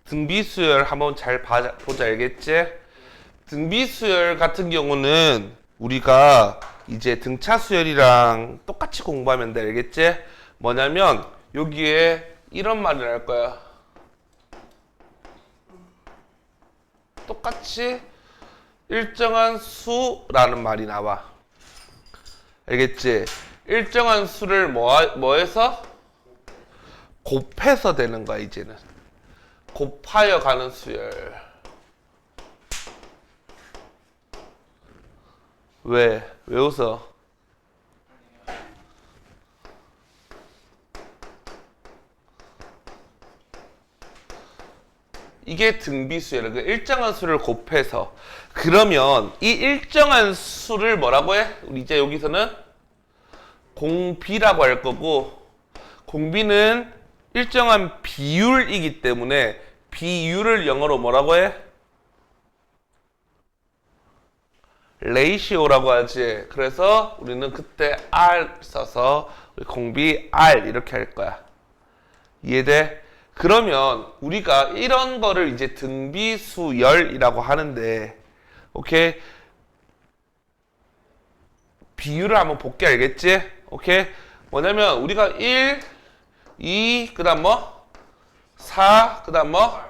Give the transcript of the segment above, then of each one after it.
등비수열 한번 잘 보자, 알겠지? 등비수열 같은 경우는 우리가 이제 등차수열이랑 똑같이 공부하면 돼, 알겠지? 뭐냐면 여기에 이런 말을 할 거야. 똑같이 일정한 수라는 말이 나와. 알겠지? 일정한 수를 뭐해서? 곱해서 되는 거야, 이제는. 곱하여 가는 수열. 왜? 왜 웃어? 이게 등비수열이야. 그 일정한 수를 곱해서. 그러면 이 일정한 수를 뭐라고 해? 우리 이제 여기서는 공비라고 할 거고, 공비는 일정한 비율이기 때문에 비율을 영어로 뭐라고 해? 레이시오라고 하지. 그래서 우리는 그때 R 써서 공비 R 이렇게 할 거야. 이해돼? 그러면 우리가 이런 거를 이제 등비수열이라고 하는데, 오케이? 비율을 한번 볼게, 알겠지? 오케이? 뭐냐면 우리가 1, 2, 그 다음 뭐? 4, 그 다음 뭐?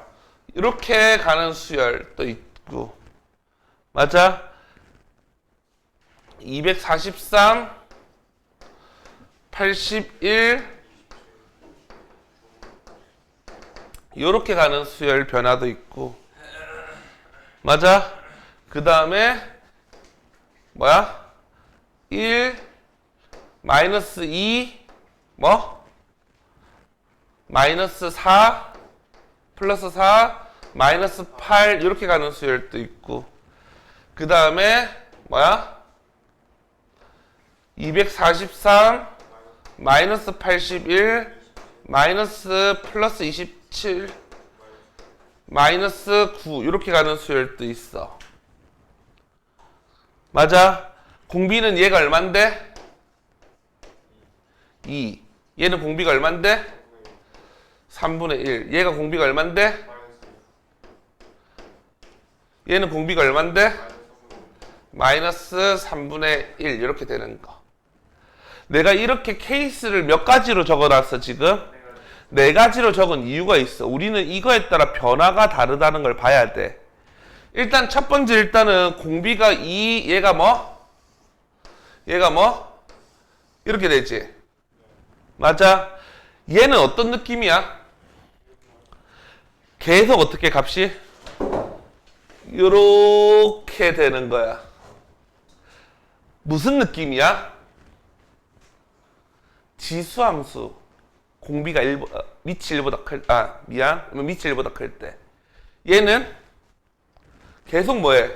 이렇게 가는 수열도 있고. 맞아? 243, 81, 요렇게 가는 수열 변화도 있고. 맞아? 그 다음에 뭐야? 1, 마이너스 2, 뭐? 마이너스 4, 플러스 4, 마이너스 8 이렇게 가는 수열도 있고. 그 다음에 뭐야? 243, 마이너스 81, 마이너스 플러스 27, 마이너스 9 이렇게 가는 수열도 있어. 맞아? 공비는 얘가 얼만데? 2. 얘는 공비가 얼만데? 3분의 1. 얘가 공비가 얼만데? 얘는 공비가 얼만데? 마이너스 3분의 1 이렇게 되는 거. 내가 이렇게 케이스를 몇 가지로 적어놨어 지금? 네 가지로 적은 이유가 있어. 우리는 이거에 따라 변화가 다르다는 걸 봐야 돼. 일단 첫 번째 일단은 공비가 2, 얘가 뭐? 얘가 뭐? 이렇게 되지. 맞아? 얘는 어떤 느낌이야? 계속 어떻게 값이? 요렇게 되는 거야. 무슨 느낌이야? 지수함수. 공비가 1보다, 밑이 1보다 클, 밑이 1보다 클 때. 얘는 계속 뭐해?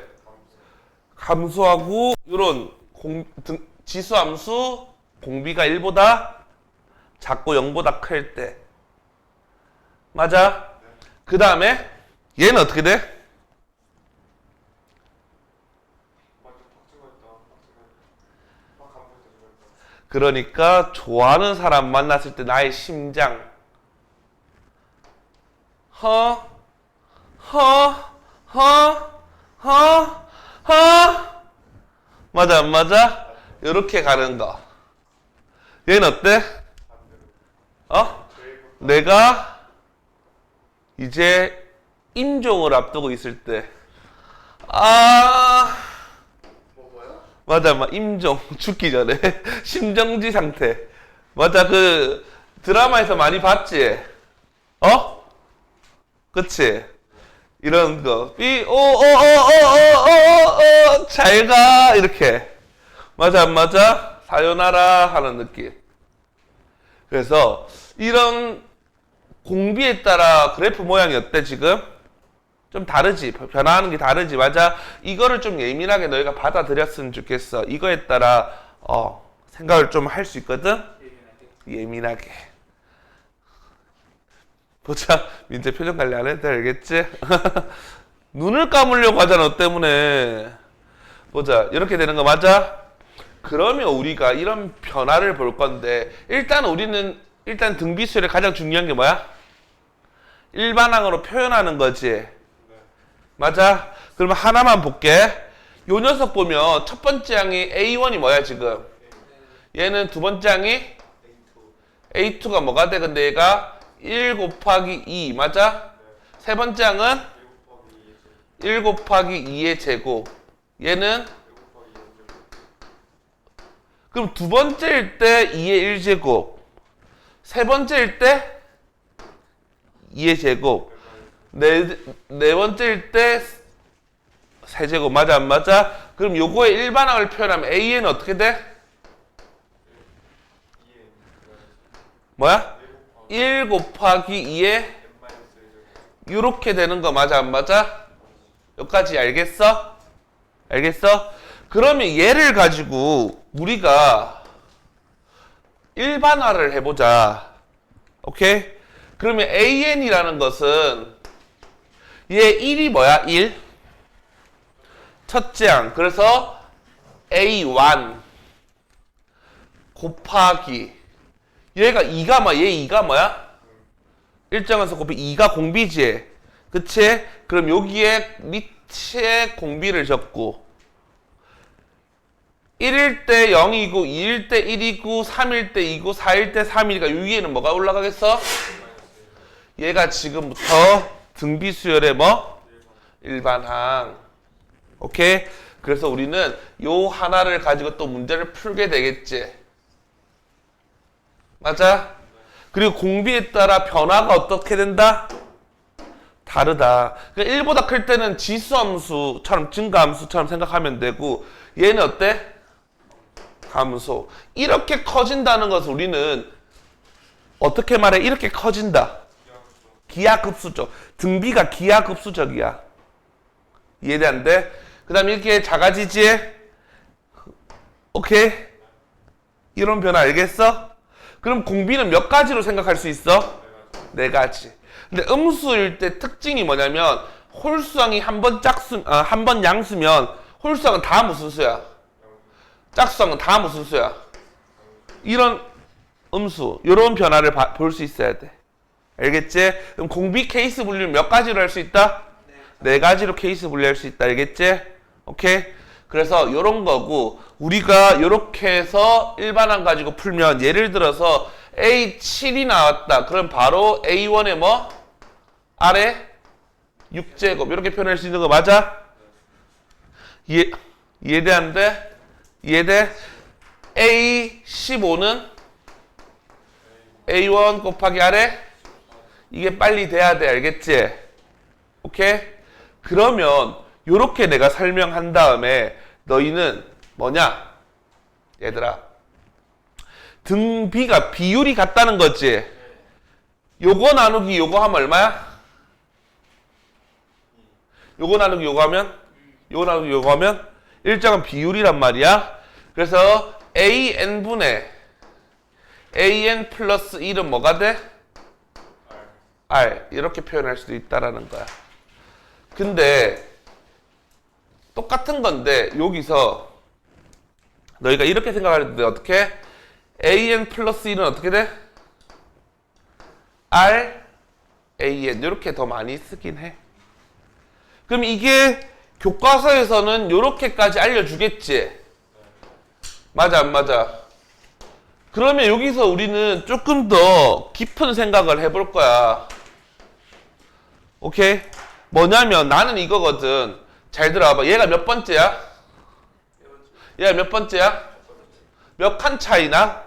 감소하고, 요런 지수함수, 공비가 1보다 작고 0보다 클 때. 맞아? 그 다음에, 얘는 어떻게 돼? 그러니까 좋아하는 사람 만났을 때 나의 심장 맞아 안 맞아? 이렇게 가는 거. 얘는 어때? 내가 이제 임종을 앞두고 있을 때 맞아, 임종, 죽기 전에. 심정지 상태. 맞아, 그, 드라마에서 많이 봤지? 그치? 이런 거. 잘 가. 이렇게. 맞아, 안 맞아? 사요나라 하는 느낌. 그래서, 이런 공비에 따라 그래프 모양이 어때, 지금? 좀 다르지. 변화하는 게 다르지. 맞아. 이거를 좀 예민하게 너희가 받아들였으면 좋겠어. 이거에 따라 생각을 좀 할 수 있거든. 예민하게. 보자. 민재 표정 관리 안 해도 알겠지? 눈을 감으려고 하잖아. 너 때문에. 보자. 이렇게 되는 거 맞아? 그러면 우리가 이런 변화를 볼 건데 일단 우리는 등비수열의 가장 중요한 게 뭐야? 일반항으로 표현하는 거지. 맞아? 그러면 하나만 볼게. 요 녀석 보면 첫 번째 항이 A1이 뭐야 지금? 얘는 두 번째 항이 A2가 뭐가 돼? 근데 얘가 1 곱하기 2 맞아? 세 번째 항은 1 곱하기 2의 제곱. 얘는 그럼 두 번째일 때 2의 1제곱. 세 번째일 때 2의 제곱. 네 번째일 때 세제곱. 맞아 안 맞아? 그럼 요거의 일반항을 표현하면 AN은 어떻게 돼? 뭐야? 1 곱하기 2에 이렇게 되는 거 맞아 안 맞아? 여기까지 알겠어? 알겠어? 그러면 얘를 가지고 우리가 일반화를 해보자. 오케이? 그러면 AN이라는 것은 얘 1이 뭐야? 1? 첫째 항. 그래서 A1 곱하기 얘가 2가 뭐야? 얘 2가 뭐야? 일정한수 곱하기 2가 공비지. 그치? 그럼 여기에 밑에 공비를 적고 1일 때 0이고 2일 때 1이고 3일 때 2고 4일 때 3이니까 위에는 뭐가 올라가겠어? 얘가 지금부터 등비수열의 뭐? 일반항. 오케이? 그래서 우리는 요 하나를 가지고 또 문제를 풀게 되겠지. 맞아? 그리고 공비에 따라 변화가 어떻게 된다? 다르다. 그러니까 1보다 클 때는 지수함수처럼 증가함수처럼 생각하면 되고 얘는 어때? 감소. 이렇게 커진다는 것을 우리는 어떻게 말해? 이렇게 커진다. 기하급수적. 등비가 기하급수적이야. 이해돼? 그 다음에 이렇게 작아지지? 오케이? 이런 변화 알겠어? 그럼 공비는 몇 가지로 생각할 수 있어? 네 가지. 근데 음수일 때 특징이 뭐냐면 홀수항이 한 번 양수면 홀수항은 다 무슨 수야? 짝수항은 다 무슨 수야? 이런 음수, 이런 변화를 볼 수 있어야 돼. 알겠지? 그럼 공비 케이스 분류를 몇 가지로 할 수 있다? 네 가지로 케이스 분류할 수 있다. 알겠지? 오케이? 그래서 이런 거고 우리가 이렇게 해서 일반항 가지고 풀면 예를 들어서 A7이 나왔다. 그럼 바로 A1의 뭐? 아래 6제곱 이렇게 표현할 수 있는 거 맞아? 이해돼 안 돼? 이해돼? A15는 A1 곱하기 아래 이게 빨리 돼야 돼. 알겠지? 오케이? 그러면 요렇게 내가 설명한 다음에 너희는 뭐냐? 얘들아 등비가 비율이 같다는 거지? 요거 나누기 요거 하면 얼마야? 요거 나누기 요거 하면? 요거 나누기 요거 하면? 일정한 비율이란 말이야. 그래서 AN분의 AN 플러스 1은 뭐가 돼? R. 이렇게 표현할 수도 있다라는 거야. 근데 똑같은 건데 여기서 너희가 이렇게 생각할 때 어떻게? AN 플러스 1은 어떻게 돼? R, AN 이렇게 더 많이 쓰긴 해. 그럼 이게 교과서에서는 이렇게까지 알려주겠지? 맞아 안 맞아? 그러면 여기서 우리는 조금 더 깊은 생각을 해볼 거야. 오케이? 뭐냐면 나는 이거거든. 잘 들어봐봐. 얘가 몇 번째야? 얘가 몇 번째야? 몇 칸 차이나?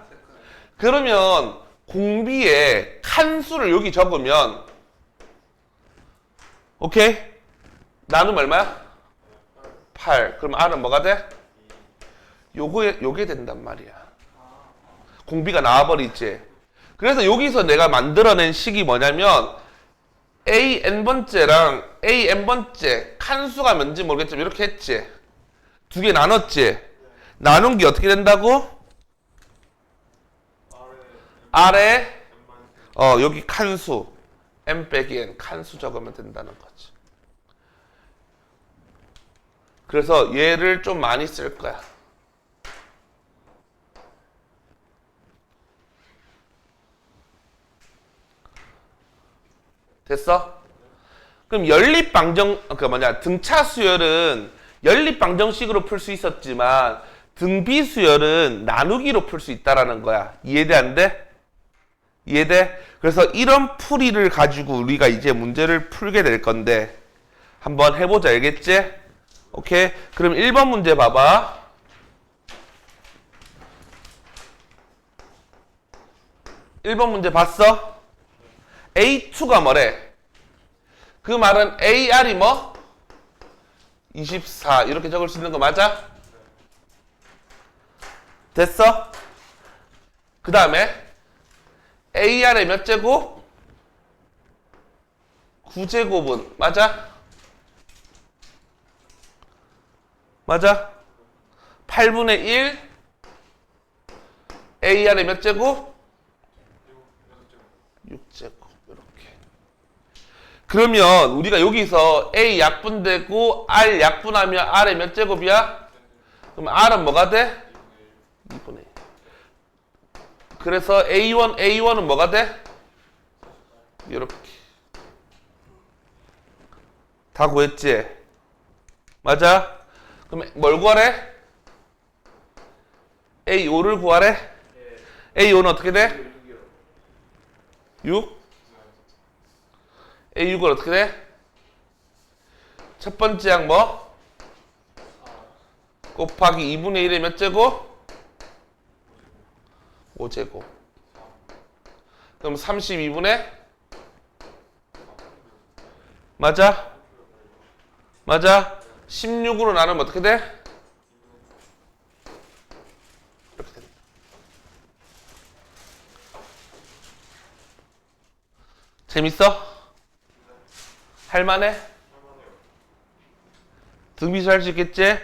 그러면 공비에 칸수를 여기 적으면 오케이? 나누면 얼마야? 8. 그럼 R은 뭐가 돼? 요게 된단 말이야. 공비가 나와버리지. 그래서 여기서 내가 만들어낸 식이 뭐냐면 AN번째랑 AN번째 칸수가 뭔지 모르겠지만 이렇게 했지. 두 개 나눴지. 나눈 게 어떻게 된다고? 아래 여기 칸수 M 빼기 N 칸수 적으면 된다는 거지. 그래서 얘를 좀 많이 쓸 거야. 됐어? 그럼 등차 수열은 연립방정식으로 풀 수 있었지만 등비 수열은 나누기로 풀 수 있다라는 거야. 이해돼 안 돼? 이해돼? 그래서 이런 풀이를 가지고 우리가 이제 문제를 풀게 될 건데 한번 해보자. 알겠지? 오케이. 그럼 1번 문제 봐봐. 1번 문제 봤어? A2가 뭐래? 그 말은 AR이 뭐? 24 이렇게 적을 수 있는 거 맞아? 됐어? 그 다음에 AR의 몇 제곱? 9제곱은 맞아? 맞아? 8분의 1 AR의 몇 제곱? 6제곱 이렇게. 그러면 우리가 여기서 A 약분되고 R 약분하면 R의 몇 제곱이야? 그럼 R은 뭐가 돼? 2분의 1. 그래서 A1은 뭐가 돼? 이렇게. 다 구했지? 맞아? 그럼 뭘 구하래? A5를 구하래? A5는 어떻게 돼? 6? A6은 어떻게 돼? 첫 번째 항 뭐? 곱하기 2분의 1의 몇 제곱? 5제곱. 그럼 32분의? 맞아? 맞아? 16으로 나누면 어떻게 돼? 이렇게 됩니다. 재밌어? 할만해? 등비수 할 수 있겠지?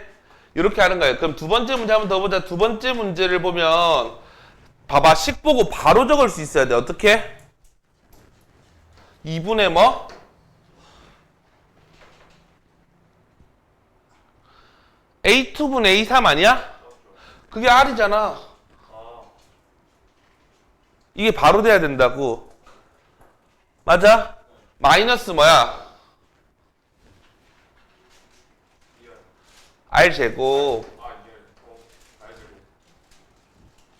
이렇게 하는 거예요. 그럼 두 번째 문제 한번 더 보자. 두 번째 문제를 보면 봐봐. 식 보고 바로 적을 수 있어야 돼. 어떻게? 2분의 뭐? A2분의 A3 아니야? 그게 R이잖아. 이게 바로 돼야 된다고. 맞아? 마이너스 뭐야? R제곱.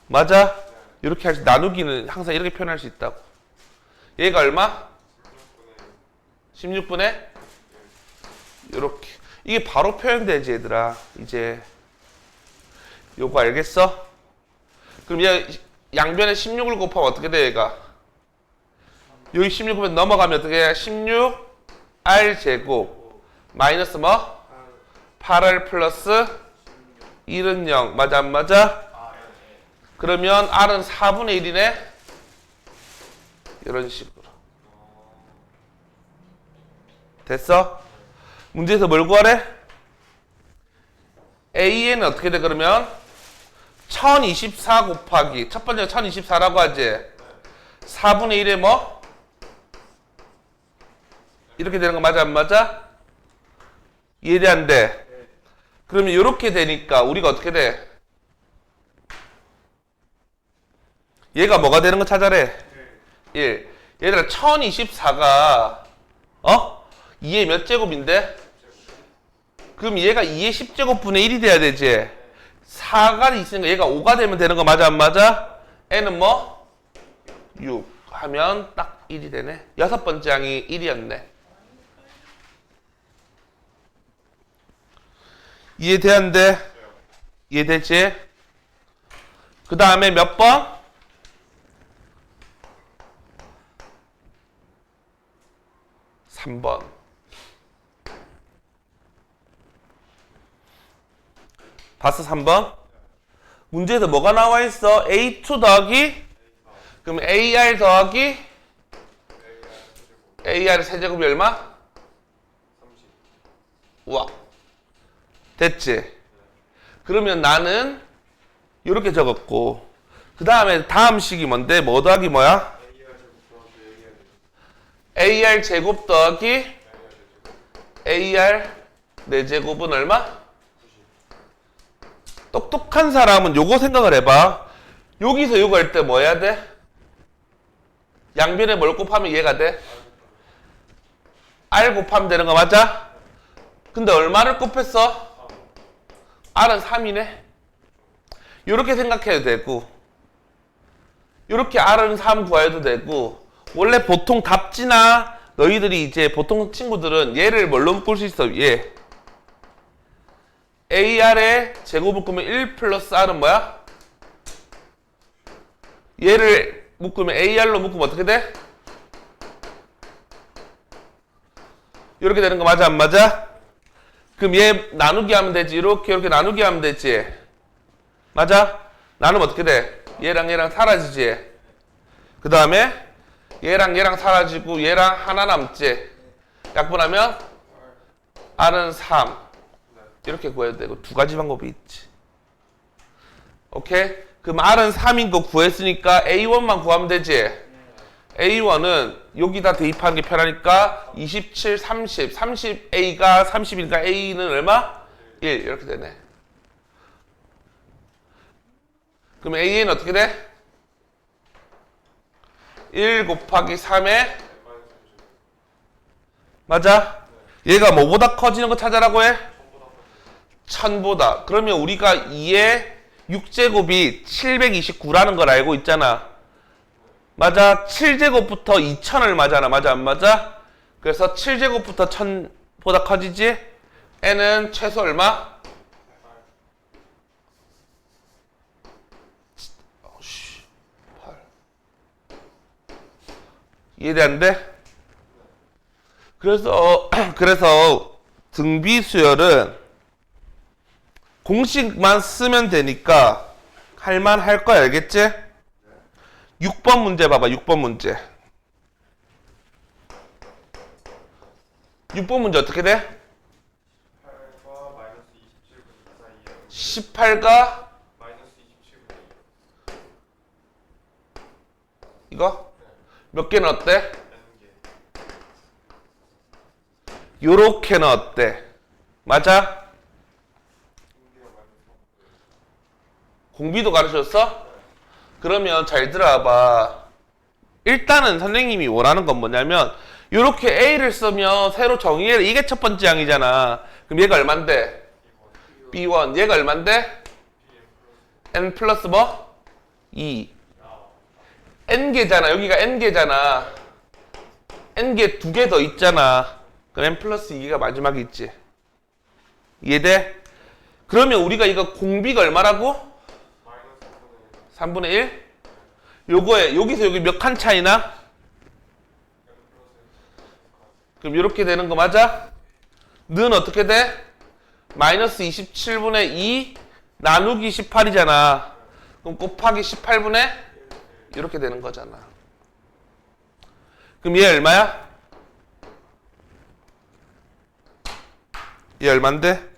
맞아? 이렇게 할 수, 나누기는 항상 이렇게 표현할 수 있다고. 얘가 얼마? 16분의? 이렇게. 이게 바로 표현되지, 얘들아. 이제. 요거 알겠어? 그럼 얘 양변에 16을 곱하면 어떻게 돼, 얘가? 여기 16이면 넘어가면 어떻게 해? 16 R제곱. 마이너스 뭐? 8R 플러스 1은 0. 맞아, 안 맞아? 그러면 R은 4분의 1이네? 이런 식으로. 됐어? 문제에서 뭘 구하래? A는 어떻게 돼, 그러면? 1024 곱하기. 첫 번째가 1024라고 하지? 4분의 1에 뭐? 이렇게 되는 거 맞아, 안 맞아? 이해돼, 안 돼? 그러면 이렇게 되니까 우리가 어떻게 돼? 얘가 뭐가 되는 거 찾아래? 1. 얘들아 1024가 2의 몇 제곱인데? 그럼 얘가 2의 10제곱분의 1이 돼야 되지? 4가 있으니까 얘가 5가 되면 되는 거 맞아, 안 맞아? n은 뭐? 6 하면 딱 1이 되네. 여섯 번째 항이 1이었네. 이해돼, 안 돼? 이해되지? 그 다음에 몇 번? 3번. 봤어, 3번? 문제에서 뭐가 나와 있어? A2 더하기? 그럼 AR 더하기? AR 세제곱이 얼마? 30. 우와. 됐지? 그러면 나는 이렇게 적었고, 그 다음에 다음 식이 뭔데? 뭐 더하기 뭐야? AR 제곱 더하기 AR 4제곱은 얼마? 똑똑한 사람은 요거 생각을 해봐. 여기서 요거 할 때 뭐 해야 돼? 양변에 뭘 곱하면 얘가 돼? R 곱하면 되는 거 맞아? 근데 얼마를 곱했어? R은 3이네. 이렇게 생각해도 되고, 이렇게 R은 3 구해도 되고, 원래 보통 답지나 너희들이 이제 보통 친구들은 얘를 뭘로 묶을 수 있어? 얘. AR의 제곱 묶으면 1 플러스 R은 뭐야? 얘를 묶으면 AR로 묶으면 어떻게 돼? 이렇게 되는 거 맞아 안 맞아? 그럼 얘 나누기 하면 되지. 이렇게 나누기 하면 되지. 맞아? 나누면 어떻게 돼? 얘랑 얘랑 사라지지. 그 다음에 얘랑 얘랑 사라지고 얘랑 하나 남지. 약분하면 R은 3 이렇게 구해도 되고 두 가지 방법이 있지. 오케이? 그럼 R은 3인 거 구했으니까 A1만 구하면 되지. A1은 여기다 대입하는 게 편하니까 27, 30, 30A가 30이니까 A는 얼마? 1 이렇게 되네. 그럼 A는 어떻게 돼? 1 곱하기 3에 맞아? 얘가 뭐보다 커지는 거 찾아라고 해? 1000보다. 그러면 우리가 2의 6제곱이 729라는 걸 알고 있잖아. 맞아? 7제곱부터 2000을 맞아나 맞아 안 맞아? 그래서 7제곱부터 1000보다 커지지? n은 최소 얼마? 이해되는데? 그래서 등비수열은 공식만 쓰면 되니까 할만할 거야. 알겠지? 6번 문제 봐봐. 6번 문제. 6번 문제 어떻게 돼? 18과 이거? 몇 개는 어때? 요렇게는 어때? 맞아? 공비도 가르쳤어? 그러면 잘 들어봐. 일단은 선생님이 원하는 건 뭐냐면 요렇게 A를 쓰면 새로 정의해라. 이게 첫 번째 항이잖아. 그럼 얘가 얼만데? B1. 얘가 얼만데? N 플러스 뭐? 2. N개잖아. 여기가 N개잖아. N개 2개 더 있잖아. 그럼 N 플러스 2가 마지막에 있지. 이해돼? 그러면 우리가 이거 공비가 얼마라고? 3분의 1? 요거에 여기서 여기 몇 칸 차이나? 그럼 이렇게 되는 거 맞아? 는 어떻게 돼? 마이너스 27분의 2 나누기 18이잖아. 그럼 곱하기 18분의 이렇게 되는 거잖아. 그럼 얘 얼마야? 얘 얼만데?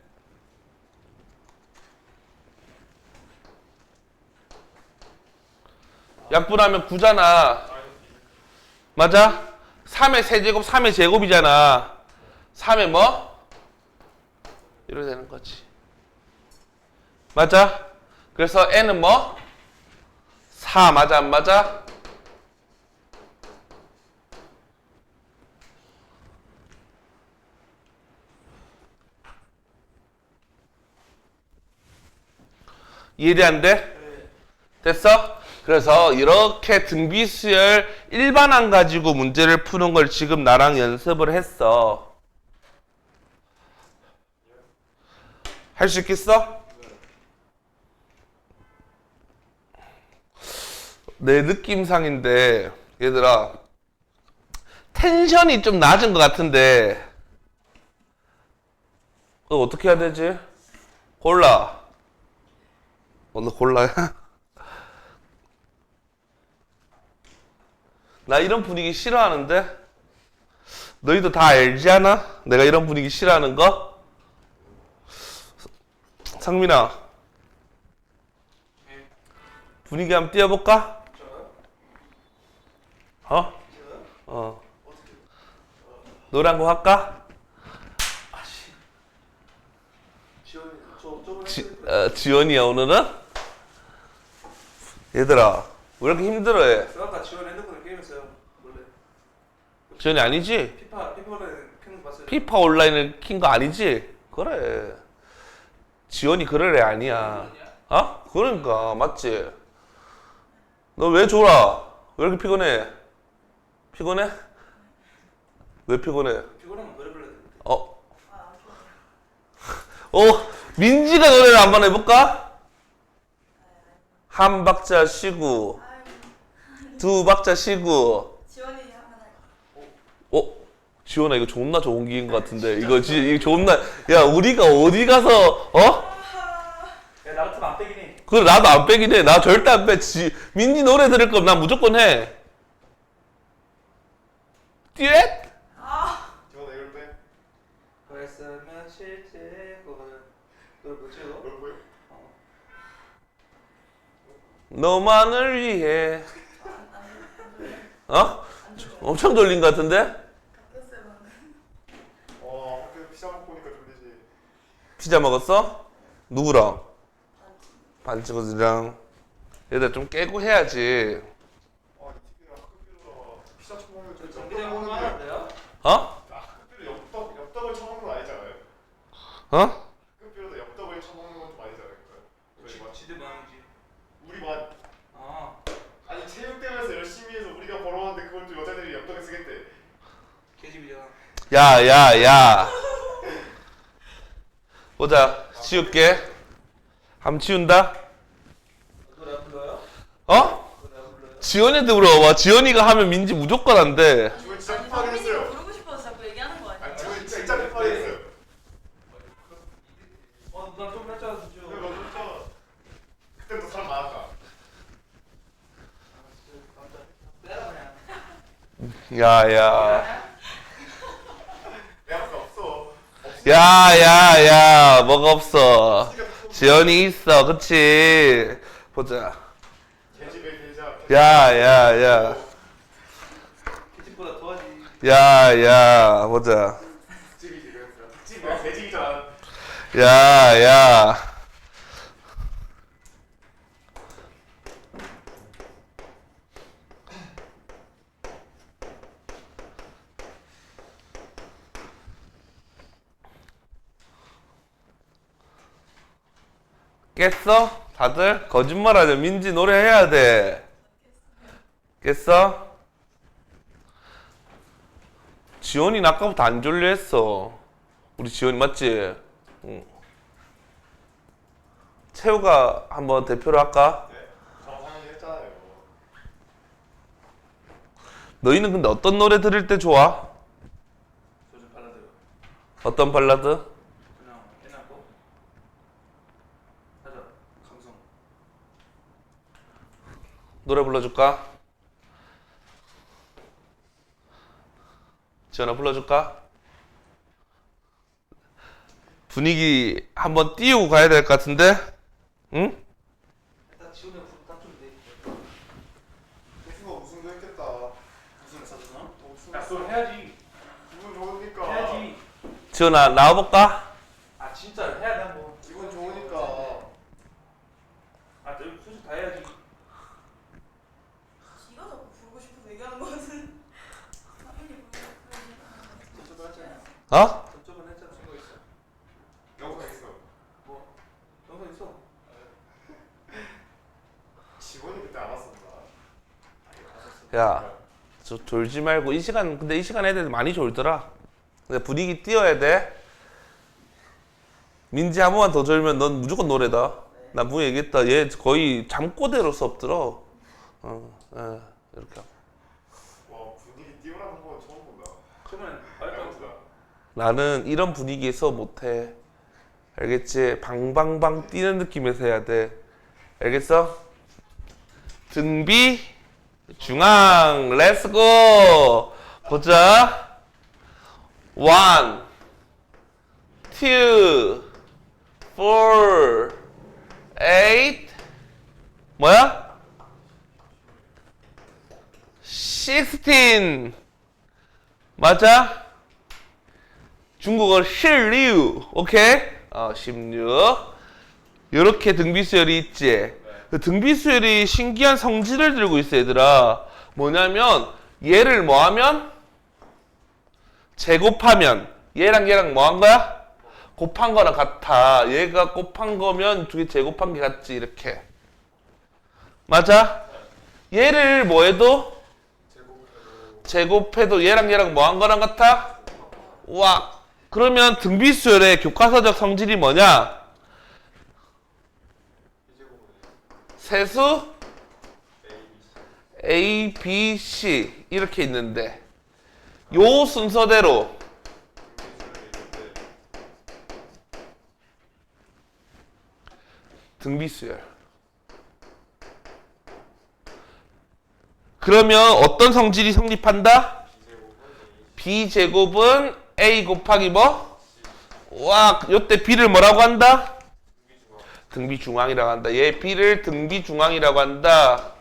약분하면 9잖아. 맞아? 3의 세제곱, 3의 제곱이잖아. 3의 뭐? 이렇게 되는 거지. 맞아? 그래서 n은 뭐? 4 맞아 안 맞아? 이해돼 안 돼? 됐어? 그래서 이렇게 등비수열 일반항 가지고 문제를 푸는 걸 지금 나랑 연습을 했어. 할 수 있겠어? 내 느낌상인데 얘들아 텐션이 좀 낮은 것 같은데 어떻게 해야 되지? 골라. 너 골라야? 나 이런 분위기 싫어하는데? 너희도 다 알지 않아? 내가 이런 분위기 싫어하는 거? 상민아 분위기 한번 띄워볼까? 노래 한 곡 할까? 지원이야 오늘은? 얘들아 왜 이렇게 힘들어해? 아까 지원 핸드폰에 게임했어요. 원래 지원이 아니지? 피파는 큰 피파 온라인을 킨 거 아니지? 그래. 지원이 그럴 애 아니야. 어? 그러니까 맞지? 너 왜 졸아? 왜 이렇게 피곤해? 피곤해? 왜 피곤해? 피곤하면 노래 불러야 돼. 어? 민지가 노래를 한번 해볼까? 한 박자 쉬고 두 박자 쉬고. 지원이 한번 할까? 지원아 이거 존나 좋은 기회인 것 같은데 이거 존나. 야 우리가 어디 가서 야, 나 같으면 안 빼긴 해. 그래 나도 안 빼긴 해. 나 절대 안 빼. 민지 노래 들을 거면 난 무조건 해. 듀엣? 지원아 이럴 때 벌써면 실제 거거든. 노래 뭐지 이거? 뭘 보여? 너만을 위해. 엄청 졸린 것 같은데? 바뀌었어요 방금. 학교 피자 먹고 오니까 졸리지. 피자 먹었어? 누구랑? 반치고들이랑. 얘들 좀 깨고 해야지. 이 새끼가 학교비로 피자 처먹는 거 정기장 보면 하는데요? 어? 학교비로 엽떡을 처먹는 건 아니잖아요. 어? 학교비로 엽떡을 처먹는 건 좀 아니잖아요. 저희 반. 지들 마음이지. 우리 반. 아, 아니 체육대회에서 열심히 해서 우리가 벌어왔는데 그걸 또 여자들이 엽떡에 쓰겠대. 개집이잖아. 야. 보자. 치울게. 함 치운다? 노래 안 불러요? 어? 노래 안 불러요? 지원이한테 물어봐. 지원이가 하면 민지 무조건 안 돼. 지원 진짜 아니 급하게 성민이가 했어요. 부르고 싶어서 자꾸 얘기하는 거 아니야? 아니 지원 진짜 급하게 했어요. 나좀 했잖아, 근데 진짜. 너 진짜 그때는 더 사람 많았다. 빼라 그냥. 야. 내 앞에 없어. 야. 뭐가 없어. 지원이 있어. 그치? 보자. 개집에 계자. 야. 개집보다 더하지. 야. 보자. 집이지 그랬어. 집이야 개집이잖아. 야. 깼어? 다들? 거짓말하자. 민지 노래 해야 돼. 깼어? 지원이는 아까부터 안 졸려 했어. 우리 지원이 맞지? 응. 채우가 한번 대표로 할까? 네. 저 상의 했잖아요. 너희는 근데 어떤 노래 들을 때 좋아? 요즘 발라드요. 어떤 발라드? 그냥 옛날 거. 하자. 감성. 노래 불러줄까? 지원아 불러줄까? 분위기 한번 띄우고 가야 될 것 같은데? 응? 일단 지훈이 형 부르면 딱 좋은데. 교수가 우승도 했겠다. 무슨 사줬어? 우승. 야, 그걸 해야지. 기분 좋으니까. 해야지. 지원아 나와볼까? 아, 진짜 해야 돼 한번. 기분 좋으니까. 아, 너 솔직히 다 해야지. 지가 자꾸 부르고 싶어서 얘기하는 거 같은. 성민이 부르고 싶어서. 저쪽은 했잖아. 어? 저쪽은 했잖아. 친구 있어. 영상 있어. 뭐? 영상 있어. 지원이 그때 안 왔었나? 야, 저 졸지 말고 근데 이 시간 애들 많이 졸더라. 근데 분위기 띄워야 돼. 민지 한 번만 더 졸면 넌 무조건 노래다. 나 분명히 얘기했다. 얘 거의 잠꼬대로 수업 들어. 이렇게 하고. 와 분위기 띄우라는 건 처음 본다. 그러면 말도 나는 이런 분위기에서 못해. 알겠지? 방방방 뛰는 느낌에서 해야 돼. 알겠어? 등비 중앙 렛츠고. 보자. 1 2 4 8 뭐야? 16 맞아? 중국어 실리우 오케이? 16 요렇게 등비수열이 있지. 그 등비수열이 신기한 성질을 들고 있어 얘들아. 뭐냐면 얘를 뭐하면? 제곱하면 얘랑 얘랑 뭐 한 거야? 곱한 거랑 같아. 얘가 곱한 거면 두 개 제곱한 게 같지 이렇게. 맞아? 얘를 뭐 해도? 제곱해도 얘랑 얘랑 뭐 한 거랑 같아? 와. 그러면 등비수열의 교과서적 성질이 뭐냐? 세수 A, B, C 이렇게 있는데 요 순서대로 등비수열. 그러면 어떤 성질이 성립한다? B제곱은 A 곱하기 뭐? 와, 요때 B를 뭐라고 한다? 등비중앙이라고 한다. 얘 B를 등비중앙이라고 한다.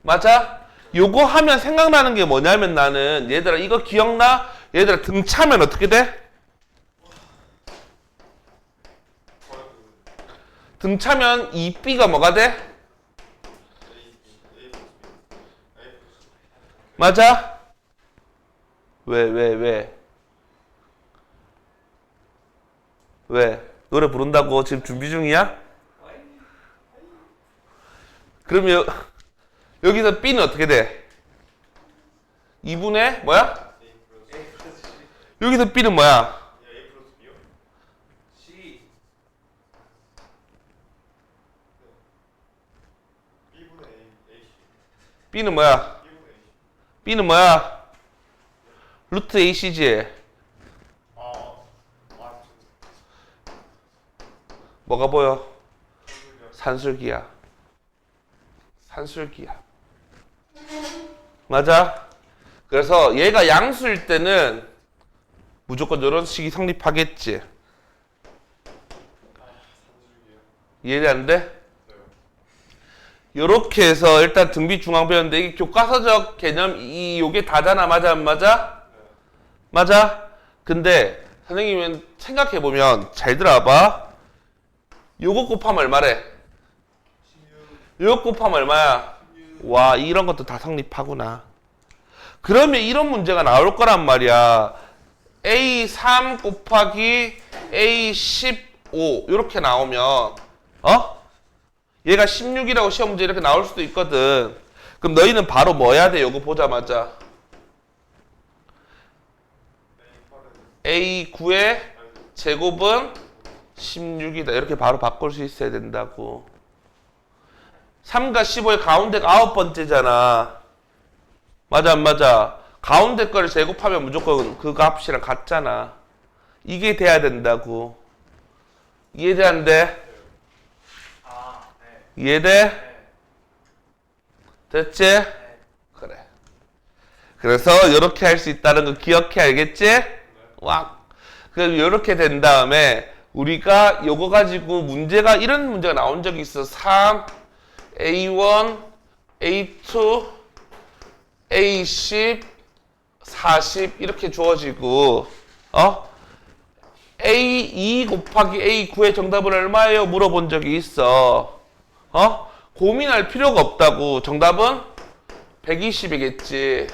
맞아? 요거 하면 생각나는 게 뭐냐면 나는 얘들아 이거 기억나? 얘들아 등 차면 어떻게 돼? 등 차면 이 B가 뭐가 돼? 맞아? 왜? 노래 부른다고 지금 준비 중이야? 그러면 여기서 B는 어떻게 돼? 2분의 뭐야? 여기서 B는 뭐야? C. B는 뭐야? B는 뭐야? 루트 AC지. 뭐가 보여? 산술기야. 맞아? 그래서 얘가 양수일 때는 무조건 이런 식이 성립하겠지. 이해되는데? 요렇게 해서 일단 등비 중앙 배웠는데 이게 교과서적 개념 요게 다잖아. 맞아 안 맞아? 맞아? 근데 선생님은 생각해보면 잘 들어봐. 요거 곱하면 얼마래? 요거 곱하면 얼마야? 와, 이런 것도 다 성립하구나. 그러면 이런 문제가 나올 거란 말이야. A3 곱하기 A15 이렇게 나오면 얘가 16이라고 시험 문제 이렇게 나올 수도 있거든. 그럼 너희는 바로 뭐 해야 돼? 요거 보자마자 A9의 제곱은 16이다. 이렇게 바로 바꿀 수 있어야 된다고. 3과 15의 가운데가 9번째잖아. 맞아 안 맞아? 가운데 거를 제곱하면 무조건 그 값이랑 같잖아. 이게 돼야 된다고. 이해돼 안 돼? 네. 이해돼? 됐지? 그래. 그래서 이렇게 할 수 있다는 거 기억해. 알겠지? 와. 그럼 이렇게 된 다음에 우리가 요거 가지고 이런 문제가 나온 적이 있어. 3, A1, A2, A10, 40 이렇게 주어지고 A2 곱하기 A9의 정답은 얼마예요? 물어본 적이 있어. 고민할 필요가 없다고. 정답은 120이겠지.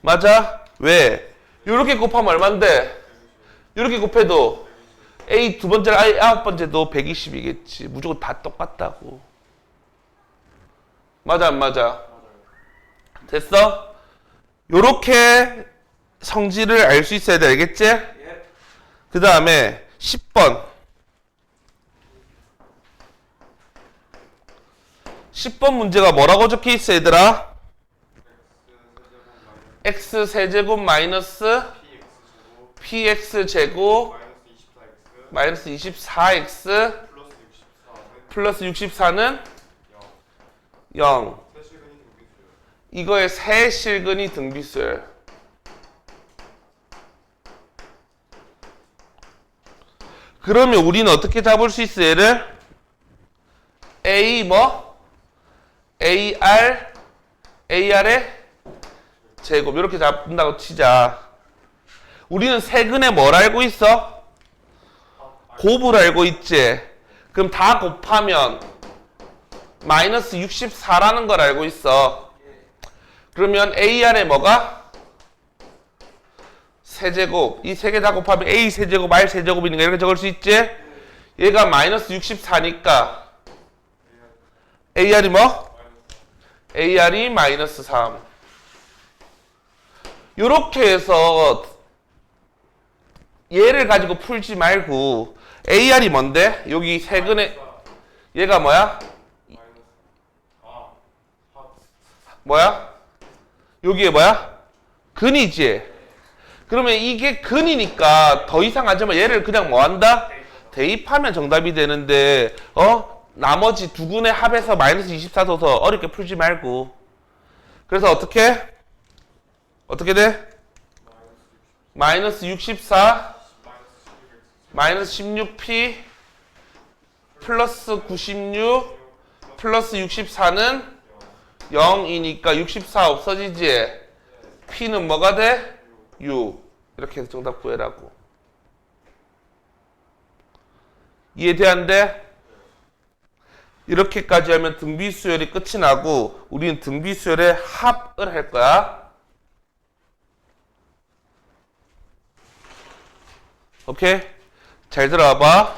맞아? 왜? 요렇게 곱하면 얼만데? 요렇게 곱해도 A 두 번째랑 A 아홉 번째도 120이겠지. 무조건 다 똑같다고. 맞아 안 맞아? 됐어? 요렇게 성질을 알 수 있어야 돼. 알겠지? 예. 그 다음에 10번. 10번 문제가 뭐라고 적혀 있어 얘들아? x 세제곱 마이너스 px 제곱 마이너스 24x 플러스 64는 0. 이거의 세 실근이 등비수열. 그러면 우리는 어떻게 잡을 수 있어 얘를? A 뭐? AR의 제곱 이렇게 잡는다고 치자. 우리는 세근에 뭘 알고 있어? 곱을 알고 있지. 그럼 다 곱하면 마이너스 64라는 걸 알고 있어. 그러면 AR에 뭐가? 세제곱. 이 세 개 다 곱하면 A 세제곱, R 세제곱이 있는 거 이렇게 적을 수 있지? 얘가 마이너스 64니까 AR이 뭐? AR이 마이너스 3. 요렇게 해서 얘를 가지고 풀지 말고 AR이 뭔데? 여기 세근의 얘가 뭐야? 뭐야? 여기에 뭐야? 근이지? 그러면 이게 근이니까 더 이상 하지만 얘를 그냥 뭐 한다? 대입하면 정답이 되는데 나머지 두 근의 합해서 마이너스 24 둬서 어렵게 풀지 말고. 그래서 어떻게 돼? 마이너스 64 마이너스 16p 플러스 96 플러스 64는 0이니까 64 없어지지? p는 뭐가 돼? 6. 이렇게 해서 정답 구해라고. 이해돼 안 돼? 이렇게까지 하면 등비수열이 끝이 나고 우리는 등비수열의 합을 할 거야. 오케이? 잘 들어봐.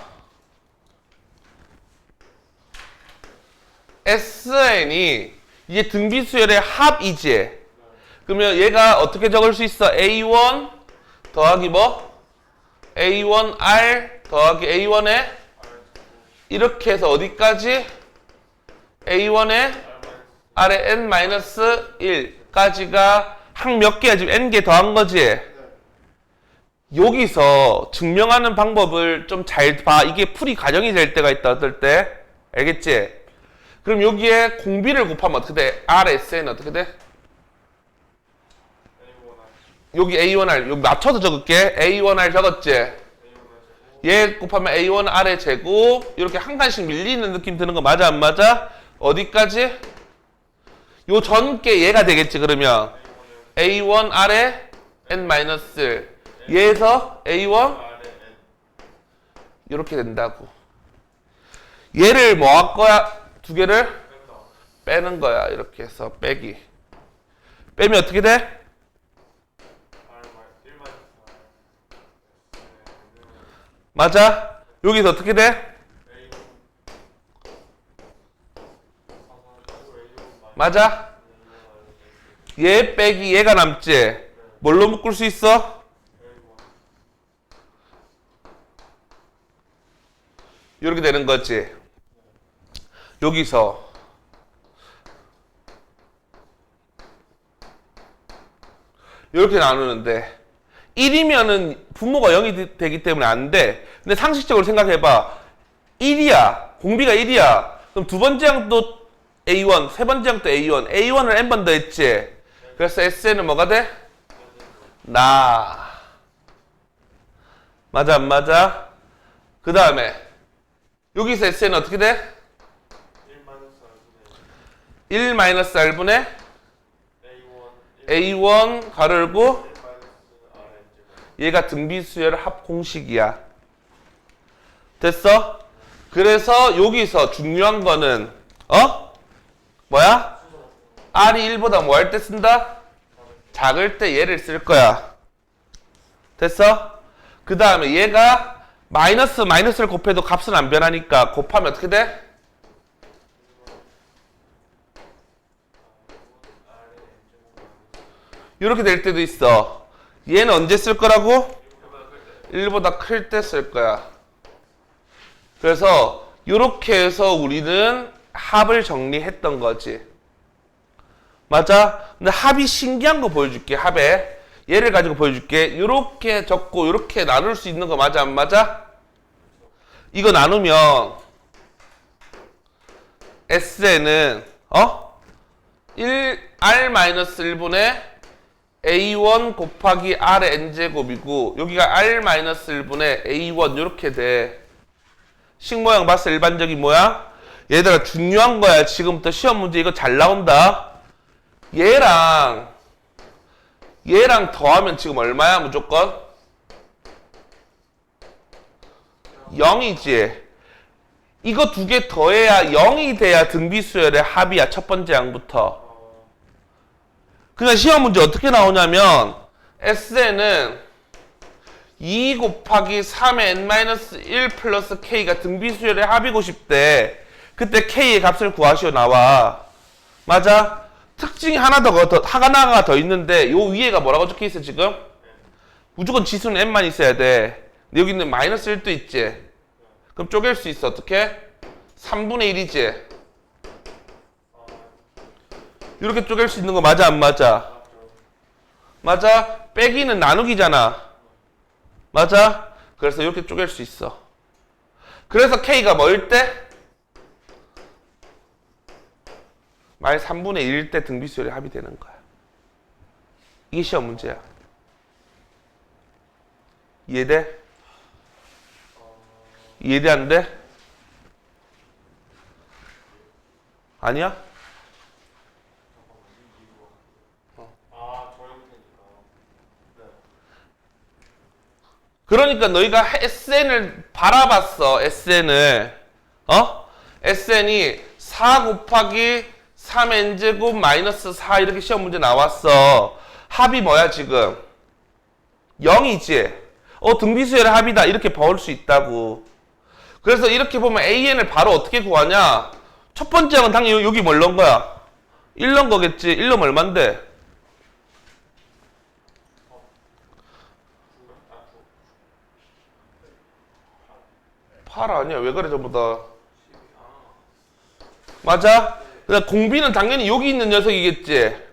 SN이 이제 등비수열의 합이지. 그러면 얘가 어떻게 적을 수 있어? A1 더하기 뭐? A1R 더하기 A1에 이렇게 해서 어디까지? A1에 R에 N-1까지가 한 몇 개야? 지금 N개 더한 거지? 여기서 증명하는 방법을 좀 잘 봐. 이게 풀이 가정이 될 때가 있다. 어떨 때? 알겠지? 그럼 여기에 공비를 곱하면 어떻게 돼? RSN 어떻게 돼? 여기 A1R 여기 맞춰서 적을게. A1R 적었지? 얘 곱하면 A1R의 제곱 이렇게 한 칸씩 밀리는 느낌 드는 거 맞아 안 맞아? 어디까지? 요 전께 얘가 되겠지 그러면 A1R의 N- 얘에서 A1 이렇게 된다고. 얘를 뭐 할 거야? 두 개를 빼는 거야. 이렇게 해서 빼기. 빼면 어떻게 돼? 맞아? 여기서 어떻게 돼? 맞아? 얘 빼기 얘가 남지? 뭘로 묶을 수 있어? 이렇게 되는 거지. 여기서 이렇게 나누는데 1이면은 분모가 0이 되기 때문에 안 돼. 근데 상식적으로 생각해봐. 1이야. 공비가 1이야. 그럼 두 번째 항도 A1, 세 번째 항도 A1. A1을 n번 더 했지. 그래서 SN은 뭐가 돼? 나. 맞아 안 맞아? 그 다음에 여기서 SN은 어떻게 돼? 1-R분의 A1 가로 열고 얘가 등비수열 합 공식이야. 됐어? 그래서 여기서 중요한 거는 뭐야? R이 1보다 뭐 할 때 쓴다? 작을 때 얘를 쓸 거야. 됐어? 그 다음에 얘가 마이너스를 곱해도 값은 안 변하니까 곱하면 어떻게 돼? 이렇게 될 때도 있어. 얘는 언제 쓸 거라고? 1보다 클 때 쓸 거야. 그래서 이렇게 해서 우리는 합을 정리했던 거지. 맞아? 근데 합이 신기한 거 보여줄게. 합에 얘를 가지고 보여줄게. 이렇게 적고 이렇게 나눌 수 있는 거 맞아 안 맞아? 이거 나누면 SN은 R-1분의 A1 곱하기 R의 N제곱이고 여기가 R-1분의 A1 이렇게 돼. 식모양 봤어? 일반적인 모양? 얘들아 중요한 거야. 지금부터 시험 문제 이거 잘 나온다. 얘랑 더하면 지금 얼마야 무조건? 0이지. 이거 두 개 더해야 0이 돼야 등비수열의 합이야. 첫 번째 항부터. 그러니까 시험 문제 어떻게 나오냐면 SN은 2 곱하기 3의 n-1 플러스 k가 등비수열의 합이고 싶대. 그때 k의 값을 구하시오 나와. 맞아? 특징이 하나가 더 있는데 요 위에가 뭐라고 적혀 있어 지금? 무조건 지수는 n만 있어야 돼. 근데 여기 있는 마이너스 1도 있지. 그럼 쪼갤 수 있어. 어떻게? 3분의 1이지. 이렇게 쪼갤 수 있는 거 맞아 안 맞아? 맞아? 빼기는 나누기잖아. 맞아? 그래서 이렇게 쪼갤 수 있어. 그래서 k가 뭐일 때? 마이너스 3분의 1일 때 등비수열의 합이 되는 거야. 이게 시험 문제야. 이해돼? 이해돼 안 돼? 아니야? 그러니까 너희가 SN을 바라봤어. SN을. SN이 4 곱하기 3n제곱 마이너스 4 이렇게 시험 문제 나왔어. 합이 뭐야 지금? 0이지. 등비수열의 합이다. 이렇게 볼 수 있다고. 그래서 이렇게 보면 AN을 바로 어떻게 구하냐? 첫 번째 항은 당연히 여기 뭘 넣은 거야? 1 넣은 거겠지. 1 넣으면 얼만데? 8 아니야. 왜 그래 전부 다. 맞아? 그러니까 공비는 당연히 여기 있는 녀석이겠지.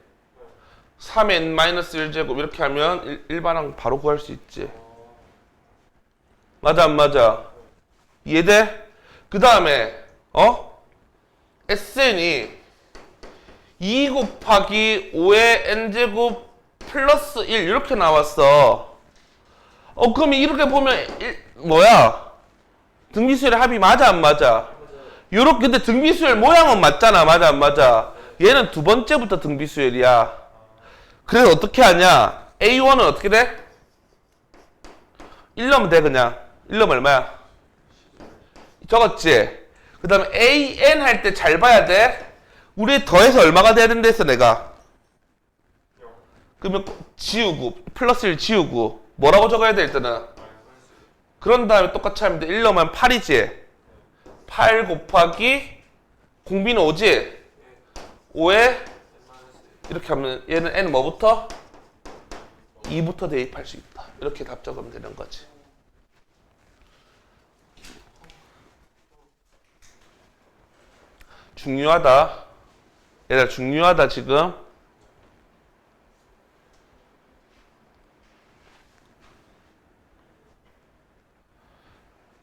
3n-1제곱 이렇게 하면 일반항 바로 구할 수 있지. 맞아 안 맞아? 이해돼? 그 다음에 SN이 2 곱하기 5의 n제곱 플러스 1 이렇게 나왔어. 그럼 이렇게 보면 뭐야? 등비수열의 합이 맞아 안 맞아? 요렇게 근데 등비수열 모양은 맞잖아. 맞아 안 맞아? 얘는 두 번째부터 등비수열이야. 그래서 어떻게 하냐? A1은 어떻게 돼? 1 넣으면 돼 그냥. 1 넣으면 얼마야? 적었지? 그 다음에 AN 할 때 잘 봐야 돼. 우리 더해서 얼마가 돼야 된다 했어 내가. 그러면 지우고 플러스 1 지우고 뭐라고 적어야 돼 일단은? 그런 다음에 똑같이 하면 돼. 1 넣으면 8이지? 8 곱하기 공비는 5지? 5에 이렇게 하면 얘는 n은 뭐부터? 2부터 대입할 수 있다. 이렇게 답 적으면 되는 거지. 중요하다. 얘들아 중요하다 지금.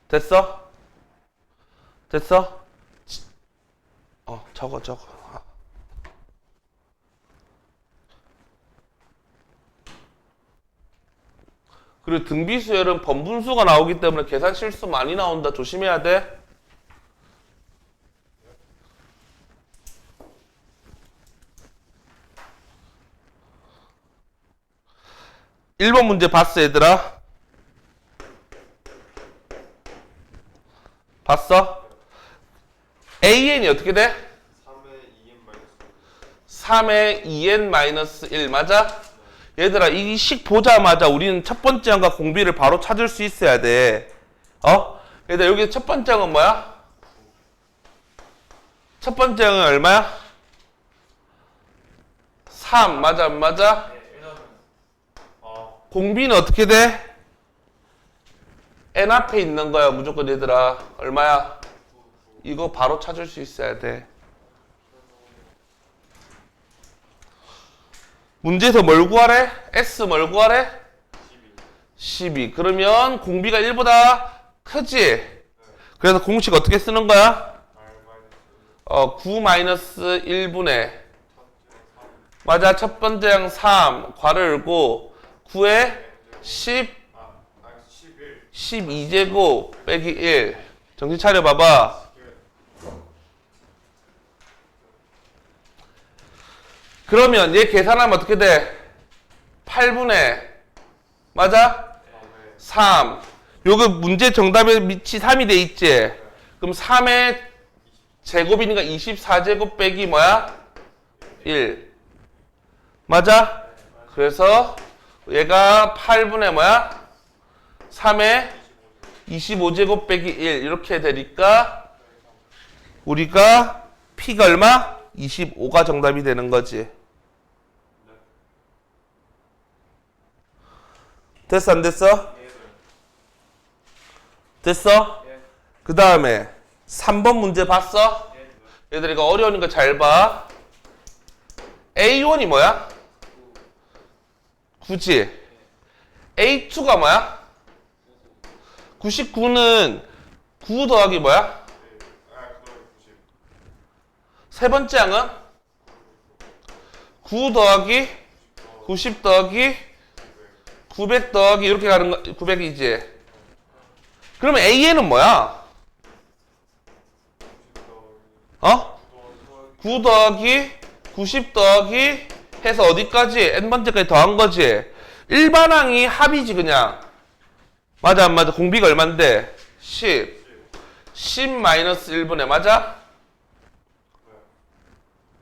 됐어? 됐어? 적어. 그리고 등비수열은 번분수가 나오기 때문에 계산 실수 많이 나온다. 조심해야 돼. (1번) 문제 봤어 얘들아? 봤어? AN이 어떻게 돼? 3의 2n-1 맞아? 얘들아 이 식 보자마자 우리는 첫 번째 항과 공비를 바로 찾을 수 있어야 돼. 얘들아 여기 첫 번째 항은 뭐야? 첫 번째 항은 얼마야? 3 맞아 안 맞아? 공비는 어떻게 돼? n 앞에 있는 거야 무조건 얘들아. 얼마야? 이거 바로 찾을 수 있어야 돼. 문제에서 뭘 구하래? S 뭘 구하래? 12. 그러면 공비가 1보다 크지? 그래서 공식 어떻게 쓰는 거야? 9-1분의 맞아. 첫 번째 항 3 괄호 열고 9에 12제곱 빼기 1. 정신 차려 봐봐. 그러면 얘 계산하면 어떻게 돼? 8분의 맞아? 3. 요거 문제 정답에 밑이 3이 돼 있지? 그럼 3의 제곱이니까 24제곱 빼기 뭐야? 1. 맞아? 그래서 얘가 8분의 뭐야? 3의 25제곱 빼기 1 이렇게 되니까 우리가 P가 얼마? 25가 정답이 되는 거지. 됐어 안 됐어? 됐어? 예. 그 다음에 3번 문제 봤어? 얘들아 이거 어려우니까 잘 봐. A1이 뭐야? 9지? A2가 뭐야? 99는 9 더하기 뭐야? 아, 그거 90. 세 번째 항은? 9 더하기 90 더하기 900 더하기 이렇게 가는 거 900이지? 그러면 AN은 뭐야? 어? 9 더하기 90 더하기 해서 어디까지? n번째까지 더한 거지? 일반항이 합이지 그냥. 맞아 안 맞아? 공비가 얼만데? 10. 10 마이너스 1분의 맞아?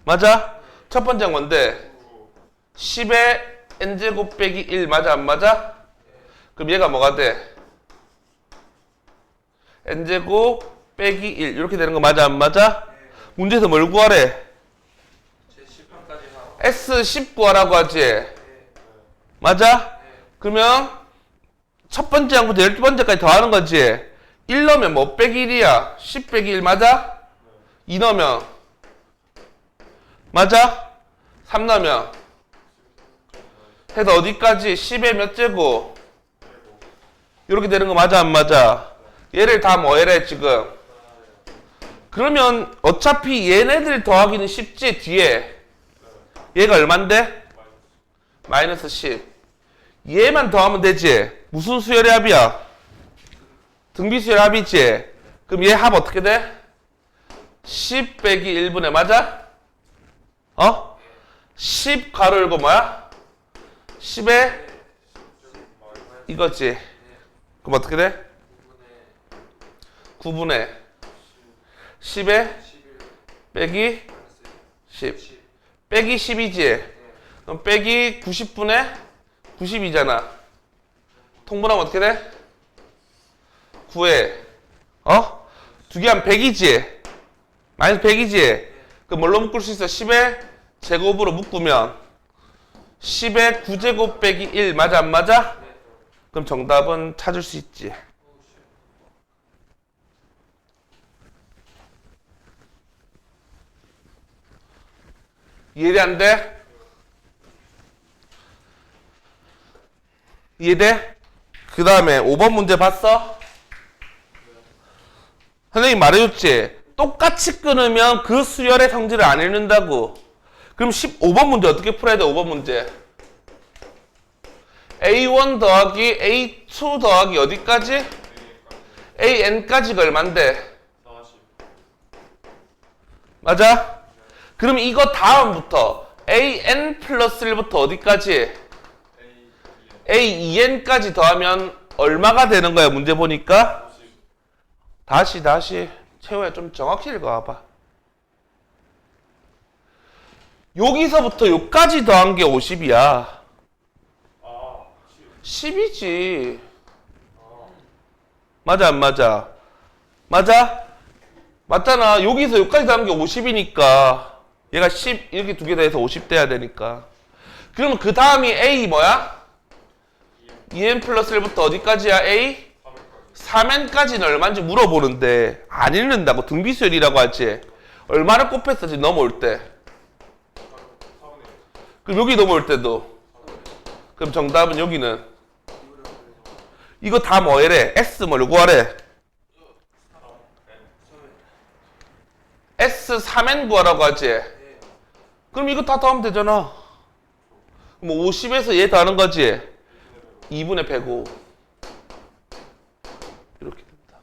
맞아? 첫 번째 항 뭔데? 10의 n제곱 빼기 1 맞아 안 맞아? 그럼 얘가 뭐가 돼? n제곱 빼기 1 이렇게 되는 거 맞아 안 맞아? 문제에서 뭘 구하래? 제 10판까지 하고. S10 구하라고 하지? 맞아? 그러면 첫 번째 항부터 12번째까지 더하는 거지? 1 넣으면 뭐 빼기 1이야? 10 빼기 1 맞아? 2 넣으면 맞아? 3 넣으면 해서 어디까지? 10의 몇 제곱? 이렇게 되는 거 맞아 안 맞아? 얘를 다 뭐 해래 지금? 그러면 어차피 얘네들 더하기는 쉽지 뒤에 얘가 얼만데? 마이너스 10 얘만 더하면 되지? 무슨 수열의 합이야? 등비수열 합이지? 그럼 얘 합 어떻게 돼? 10 빼기 1분의 맞아? 어? 10 가로 열고 뭐야? 10에 이거지. 그럼 어떻게 돼? 9분의 10에 빼기 10 빼기 10이지? 그럼 빼기 90분의 90이잖아. 통분하면 어떻게 돼? 9에 어? 두 개 하면 100이지? 마이너스 100이지? 그럼 뭘로 묶을 수 있어? 10의 제곱으로 묶으면 10의 9제곱 빼기 1 맞아 안 맞아? 그럼 정답은 찾을 수 있지. 이해돼 안 돼? 이해돼? 그 다음에 5번 문제 봤어? 선생님 말해줬지? 똑같이 끊으면 그 수열의 성질을 안 읽는다고. 그럼 15번 문제 어떻게 풀어야 돼? 5번 문제 A1 더하기 A2 더하기 어디까지? AN까지가 얼만데? 40. 맞아? 그럼 이거 다음부터 AN 플러스 1부터 어디까지? AEN까지 더하면 얼마가 되는 거야? 문제 보니까? 다시 채호야 좀 정확히 읽어와봐. 여기서부터 여기까지 더한 게 50이야. 아, 10이지. 맞아 안 맞아? 맞아? 맞잖아. 여기서 여기까지 더한 게 50이니까 얘가 10 이렇게 두 개 더해서 50 돼야 되니까. 그러면 그 다음이 A 뭐야? 2n 플러스 1부터 어디까지야? A? 3n까지는 얼마인지 물어보는데 안 읽는다고. 등비수열이라고 하지. 얼마를 곱했어 지금 넘어올 때? 그럼 여기 넘어올 때도. 그럼 정답은 여기는 이거 다 뭐해래? S 뭘 구하래? S 3n 구하라고 하지. 그럼 이거 다 더하면 되잖아. 그럼 50에서 얘 더하는 거지. 2분의 105 이렇게 된다.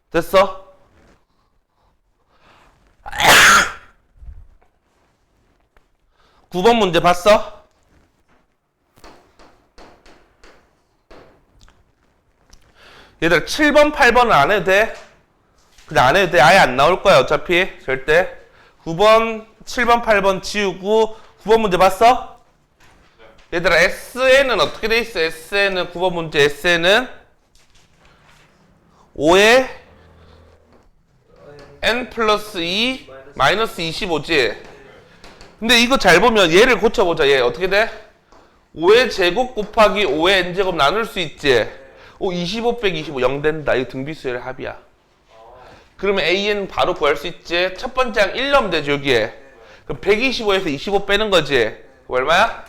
됐어? 9번 문제 봤어? 얘들아 7번 8번은 안 해도 돼. 그냥 안 해도 돼. 아예 안 나올 거야 어차피 절대. 9번 7번 8번 지우고 9번 문제 봤어? 얘들아 SN은 어떻게 돼 있어? SN은 9번 문제 SN은 5에 n 플러스 2 마이너스 25지. 근데 이거 잘 보면 얘를 고쳐보자. 얘 어떻게 돼? 5의 제곱 곱하기 5의 n제곱 나눌 수 있지. 오 25 빼기 25 0 된다. 이거 등비수열의 합이야. 그러면 an 바로 구할 수 있지. 첫 번째 항 1 넣으면 되지 여기에. 그럼 125에서 25 빼는 거지. 그럼 얼마야?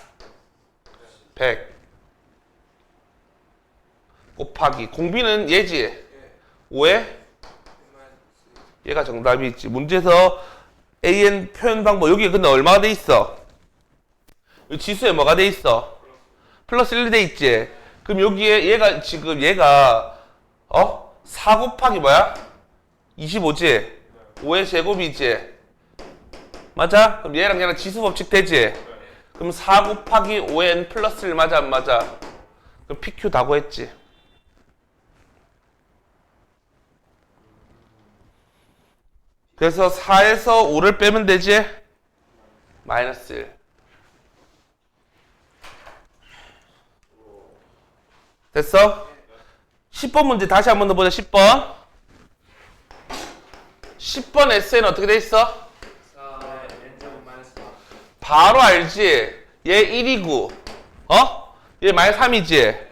100 곱하기 공비는 얘지. 5에 얘가 정답이 있지. 문제에서 an 표현 방법 여기 근데 얼마가 돼 있어? 이 지수에 뭐가 돼 있어? 플러스 1 돼 있지. 그럼 여기에 얘가 지금 얘가 4 곱하기 뭐야? 25지. 5의 제곱이지. 맞아? 그럼 얘랑 얘랑 지수 법칙 되지. 그럼 4 곱하기 5의 n 플러스 1 맞아 안 맞아? 그럼 PQ 다 구했지. 그래서 4에서 5를 빼면 되지? 마이너스 1. 됐어? 10번 문제 다시 한 번 더 보자. 10번. 10번 SN 어떻게 돼 있어? 4의 n제곱 마이너스 4. 바로 알지? 얘 1이고 얘 마이너스 3이지?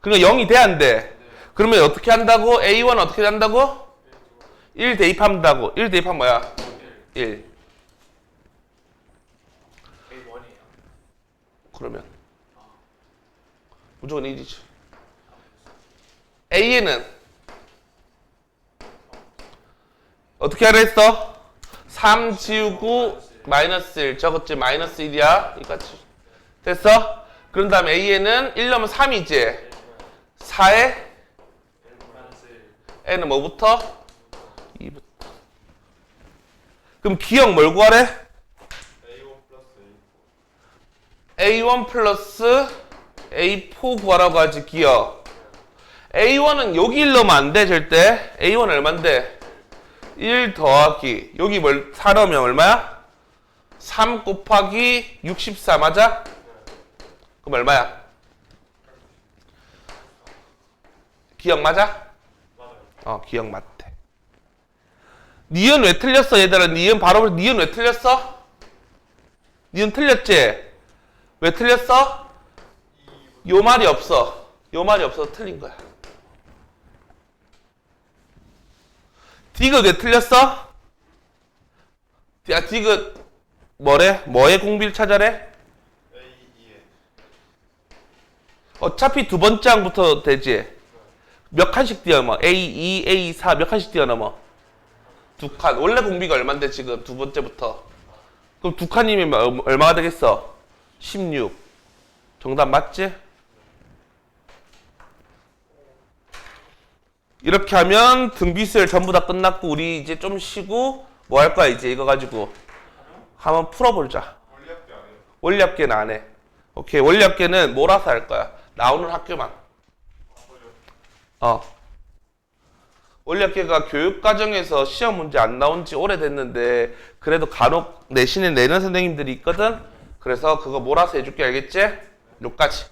그러니까 0이 돼 안 돼? 그러면 어떻게 한다고? A1 어떻게 한다고? 1 대입한다고. 1 대입하면 뭐야? 1. A1이에요. 그러면 무조건 1이지. A는 어떻게 하라 했어? 3 지우고 마이너스 1 적었지. 마이너스 1이야. 이같이 됐어? 그런 다음에 A는 1 넣으면 3이지. 4에 마이너스 1. N은 뭐부터? 2부터. 그럼 기억 뭘 구하래? A1 플러스 A4 구하라고 하지. 기억. A1은 여기 1 넣으면 안 돼 절대. A1 얼만데? 1 더하기 여기 4 넣으면 얼마야? 3 곱하기 64 맞아? 그럼 얼마야? 기억 맞아? 기억 맞대. 니은 왜 틀렸어 얘들아? 니은 바로 니은 왜 틀렸어? 니은 틀렸지? 왜 틀렸어? 요 말이 없어. 요 말이 없어서 틀린 거야. 디귿 왜 틀렸어? 야 디귿 뭐래? 뭐의 공비를 찾아래? 어차피 두 번째 항부터 되지. 몇 칸씩 뛰어넘어? A2, A4 몇 칸씩 뛰어넘어? 2칸. 원래 공비가 얼만데 지금 두 번째부터? 그럼 2칸이면 얼마가 되겠어? 16. 정답 맞지? 이렇게 하면 등비수열 전부 다 끝났고 우리 이제 좀 쉬고 뭐 할 거야 이제 이거 가지고 한번 풀어보자. 원리합계는 안 해. 오케이. 원리합계는 몰아서 할 거야. 나오는 학교만. 원리합계가 교육과정에서 시험 문제 안 나온 지 오래됐는데 그래도 간혹 내신에 내는 선생님들이 있거든. 그래서 그거 몰아서 해줄게. 알겠지? 요까지.